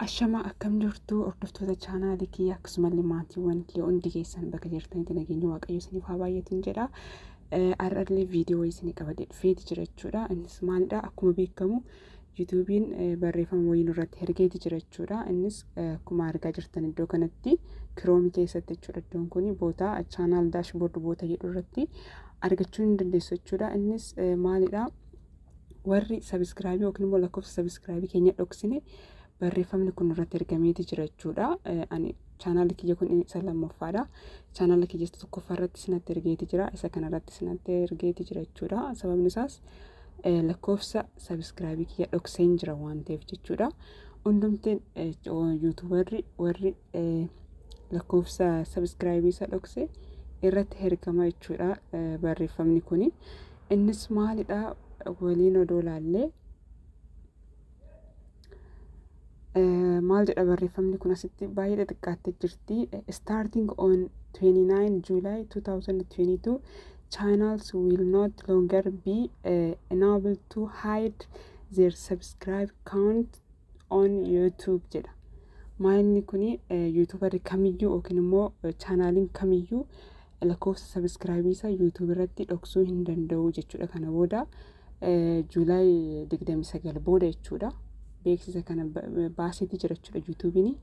Ashama akkam jirtu hordoftoota chaanaalii kiyya akkasumallee maatiiwwan kiyya hundi keessan bakka jirtanitti nageenya waaqayyo isiniif haa baay'atuun jedha. Har'allee viidiyoo isinii qabadee dhufeeti jira jechuudha. Innis maalidha? Akkuma beekamu yuutuubiin barreeffama wayii irratti ergeeti jira jechuudha. Innis akkuma argaa jirtan iddoo kanatti kiroomii keessatti jechuudha. Iddoon kun boota chaanaal daashboord boota jedhu irratti argachuu ni dandeessu jechuudha. Innis maalidha? Warri sabiskiraabii yookiin immoo lakkoofsa sabiskiraabii keenya dhoksine barreeffamni kun irratti ergameeti jira jechuudha. Ani chaanaala kiyya kun isa lammaffaadha. Chaanaala kiyya tokkoffaa irratti sinatti ergeeti jira. Isa kana irratti sinatti ergeeti jira jechuudha. Sababni isaas lakkoofsa sabiskiraabii kiyya dhokseen jira waan ta'eef jechuudha. Hundumtiin yuutuubarri warri lakkoofsa sabiskiraabii isa dhokse irratti ergama jechuudha barreeffamni kuni. Innis maalidha? Waliin odoo laallee maal jedha barreeffamni kun asitti baay'ee xiqqaattee jirti. Starting on 29 July 2022 channels will not longer be enabled to hide their subscribe count on YouTube jedha. Maalni kuni yuutuubarri kamiyyuu yookiin immoo chaanaaliin kamiyyuu lakkoofsa sabiskiraabii isaa yuutuub irratti dhoksuu hin danda'u jechuudha. Kana booda Juulaay 29 booda jechuudha. Beeksisa kana baaseeti jira jechuudha yuutuubiin.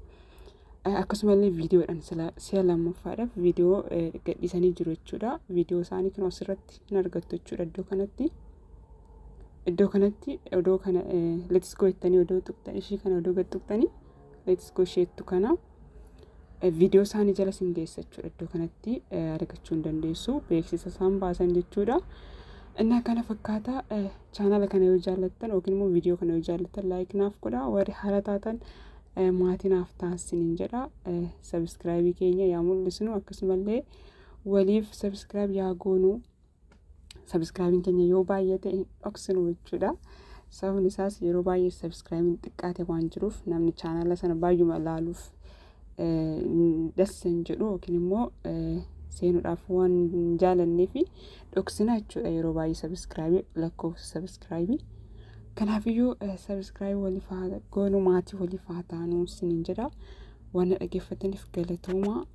Akkasumallee viidiyoodhaan si'a lammaffaadhaaf viidiyoo gadhiisanii jiru jechuudha. Viidiyoo isaanii kan asirratti hin argattu jechuudha iddoo kanatti. Iddoo kanatti odoo kana let's go jettanii odoo tuqxan ishii kana odoo gad tuqxanii let's go isheettu kana viidiyoo isaanii jala sin geessa jechuudha. Iddoo kanatti argachuu hin dandeessu. Beeksisa isaan baasan jechuudha. Innaa kana fakkaata chaanaala kana yoo jaallattan yookiin immoo viidiyoo kana yoo jaallattan laayik naaf godhaa. Warri haala taatan maatii naaf taasisaniin jedha. Sabiskiraabii keenya yaa mul'isnu akkasumallee waliif sabiskiraayib yaa goonu. Sabiskiraabiin keenya yoo baay'ate hin dhoksinu jechuudha. Sababni isaas yeroo baay'ee sabiskiraabiin xiqqaate waan jiruuf namni chaanaala sana baay'uma ilaaluuf dassan jedhu yookiin immoo seenuudhaaf waan jaalannee fi dhoksina jechuudha yeroo baay'ee sabiskiraabii lakkoofsa sabiskiraabii. Kanaafiyyuu sabiskiraabii waliif haa goonu maatii waliif haa taanu isiniin jedha. Waan dhaggeeffataniif galatooma.